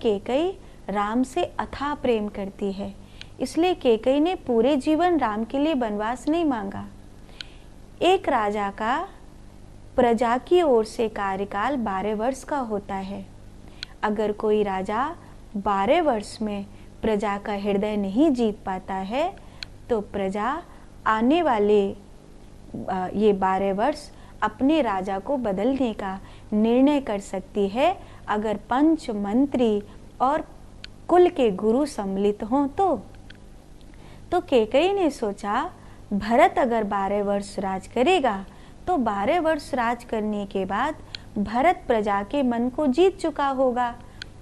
केकई राम से अथाह प्रेम करती है, इसलिए केकई ने पूरे जीवन राम के लिए वनवास नहीं मांगा। एक राजा का प्रजा की ओर से कार्यकाल 12 वर्ष का होता है। अगर कोई राजा 12 वर्ष में प्रजा का हृदय नहीं जीत पाता है तो प्रजा आने वाले ये 12 वर्ष अपने राजा को बदलने का निर्णय कर सकती है, अगर पंच मंत्री और कुल के गुरु सम्मिलित हों तो केकई ने सोचा, भरत अगर 12 वर्ष राज करेगा तो 12 वर्ष राज करने के बाद भरत प्रजा के मन को जीत चुका होगा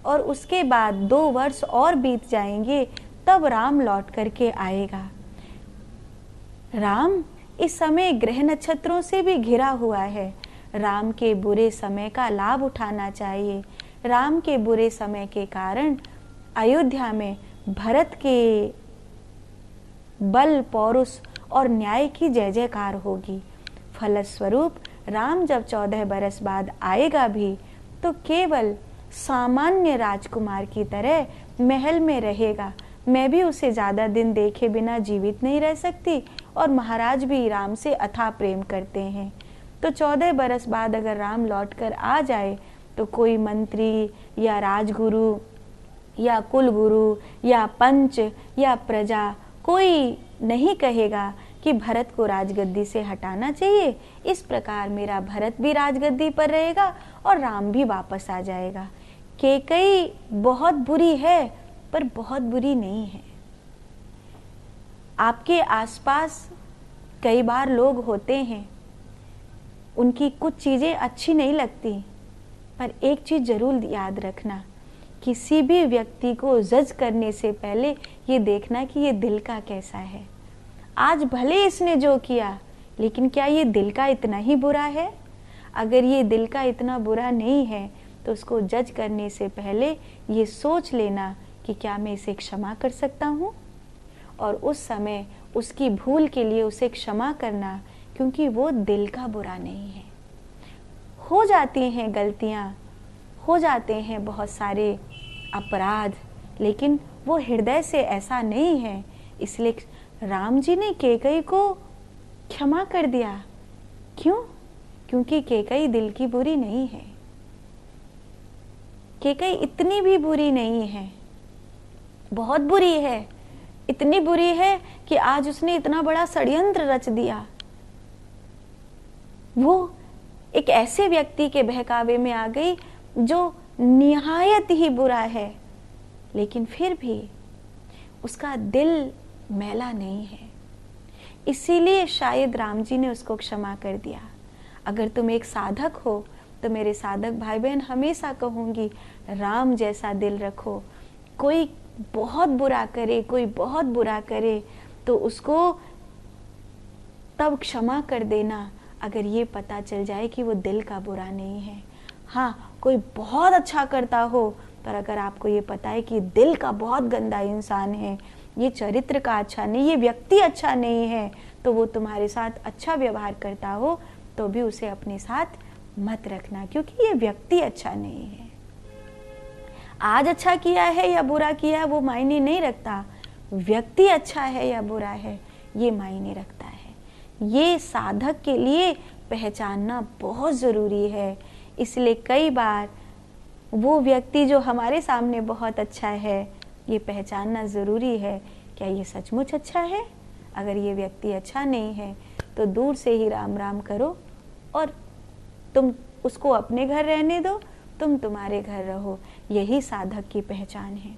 और उसके बाद 2 वर्ष और बीत जाएंगे, तब राम लौट करके आएगा। राम इस समय ग्रह नक्षत्रों से भी घिरा हुआ है। राम के बुरे समय का लाभ उठाना चाहिए। राम के बुरे समय के कारण अयोध्या में भरत के बल, पौरुष और न्याय की जय जयकार होगी। फलस्वरूप राम जब 14 बरस बाद आएगा भी तो केवल सामान्य राजकुमार की तरह महल में रहेगा। मैं भी उसे ज़्यादा दिन देखे बिना जीवित नहीं रह सकती और महाराज भी राम से अथाह प्रेम करते हैं। तो 14 बरस बाद अगर राम लौट कर आ जाए तो कोई मंत्री या राजगुरु या कुलगुरु या पंच या प्रजा कोई नहीं कहेगा कि भरत को राजगद्दी से हटाना चाहिए। इस प्रकार मेरा भरत भी राजगद्दी पर रहेगा और राम भी वापस आ जाएगा। केकई बहुत बुरी है पर बहुत बुरी नहीं है। आपके आसपास कई बार लोग होते हैं, उनकी कुछ चीज़ें अच्छी नहीं लगती, पर एक चीज़ जरूर याद रखना, किसी भी व्यक्ति को जज करने से पहले ये देखना कि ये दिल का कैसा है। आज भले इसने जो किया, लेकिन क्या ये दिल का इतना ही बुरा है? अगर ये दिल का इतना बुरा नहीं है तो उसको जज करने से पहले ये सोच लेना कि क्या मैं इसे क्षमा कर सकता हूँ, और उस समय उसकी भूल के लिए उसे क्षमा करना, क्योंकि वो दिल का बुरा नहीं है। हो जाती हैं गलतियाँ, हो जाते हैं बहुत सारे अपराध, लेकिन वो हृदय से ऐसा नहीं है। इसलिए राम जी ने केकई को क्षमा कर दिया। क्यों? क्योंकि केकई दिल की बुरी नहीं है। केकई इतनी भी बुरी नहीं है, बहुत बुरी है। इतनी बुरी है कि आज उसने इतना बड़ा षड्यंत्र रच दिया। वो एक ऐसे व्यक्ति के बहकावे में आ गई जो निहायत ही बुरा है, लेकिन फिर भी उसका दिल मैला नहीं है। इसीलिए शायद राम जी ने उसको क्षमा कर दिया। अगर तुम एक साधक हो तो मेरे साधक भाई बहन हमेशा कहूंगी, राम जैसा दिल रखो। कोई बहुत बुरा करे, कोई बहुत बुरा करे तो उसको तब क्षमा कर देना अगर ये पता चल जाए कि वो दिल का बुरा नहीं है। हाँ, कोई बहुत अच्छा करता हो, पर अगर आपको ये पता है कि दिल का बहुत गंदा इंसान है, ये चरित्र का अच्छा नहीं, ये व्यक्ति अच्छा नहीं है, तो वो तुम्हारे साथ अच्छा व्यवहार करता हो तो भी उसे अपने साथ मत रखना, क्योंकि ये व्यक्ति अच्छा नहीं है। आज अच्छा किया है या बुरा किया है वो मायने नहीं रखता, व्यक्ति अच्छा है या बुरा है ये मायने रखता है। ये साधक के लिए पहचानना बहुत ज़रूरी है। इसलिए कई बार वो व्यक्ति जो हमारे सामने बहुत अच्छा है, ये पहचानना ज़रूरी है, क्या ये सचमुच अच्छा है? अगर ये व्यक्ति अच्छा नहीं है तो दूर से ही राम राम करो और तुम उसको अपने घर रहने दो, तुम तुम्हारे घर रहो। यही साधक की पहचान है।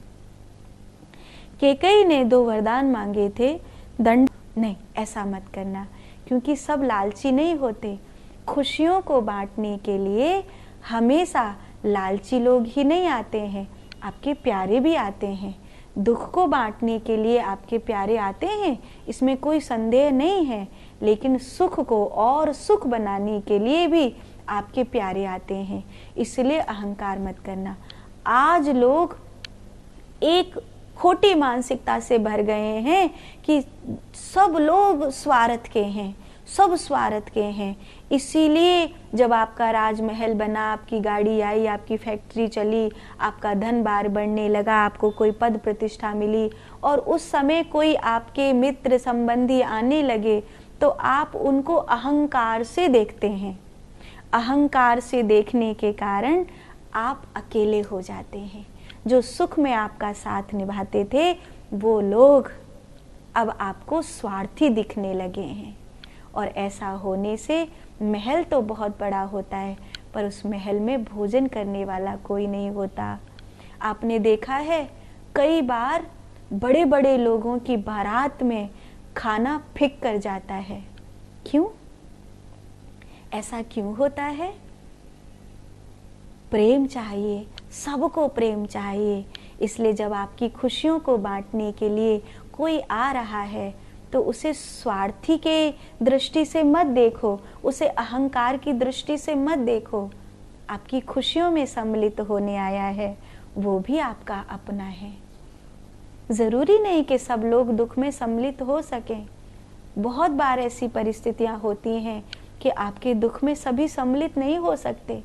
केकई ने 2 वरदान मांगे थे, दंड नहीं, ऐसा मत करना, क्योंकि सब लालची नहीं होते। खुशियों को बांटने के लिए हमेशा लालची लोग ही नहीं आते हैं, आपके प्यारे भी आते हैं। दुख को बांटने के लिए आपके प्यारे आते हैं, इसमें कोई संदेह नहीं है, लेकिन सुख को और सुख बनाने के लिए भी आपके प्यारे आते हैं। इसलिए अहंकार मत करना। आज लोग एक खोटी मानसिकता से भर गए हैं कि सब लोग स्वार्थ के हैं, सब स्वार्थ के हैं। इसीलिए जब आपका राजमहल बना, आपकी गाड़ी आई, आपकी फैक्ट्री चली, आपका धन बार बढ़ने लगा, आपको कोई पद प्रतिष्ठा मिली और उस समय कोई आपके मित्र संबंधी आने लगे तो आप उनको अहंकार से देखते हैं। अहंकार से देखने के कारण आप अकेले हो जाते हैं। जो सुख में आपका साथ निभाते थे वो लोग अब आपको स्वार्थी दिखने लगे हैं। और ऐसा होने से महल तो बहुत बड़ा होता है पर उस महल में भोजन करने वाला कोई नहीं होता। आपने देखा है कई बार बड़े बड़े लोगों की बारात में खाना फिक कर जाता है। क्यों? ऐसा क्यों होता है? प्रेम चाहिए, सबको प्रेम चाहिए। इसलिए जब आपकी खुशियों को बांटने के लिए कोई आ रहा है तो उसे स्वार्थी के दृष्टि से मत देखो, उसे अहंकार की दृष्टि से मत देखो। आपकी खुशियों में सम्मिलित होने आया है, वो भी आपका अपना है। जरूरी नहीं कि सब लोग दुख में सम्मिलित हो सकें। बहुत बार ऐसी परिस्थितियां होती हैं कि आपके दुख में सभी सम्मिलित नहीं हो सकते,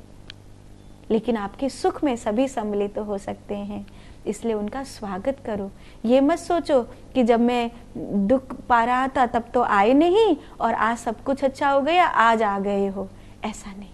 लेकिन आपके सुख में सभी सम्मिलित हो सकते हैं। इसलिए उनका स्वागत करो। ये मत सोचो कि जब मैं दुख पा रहा था तब तो आए नहीं और आज सब कुछ अच्छा हो गया, आज आ गए हो। ऐसा नहीं।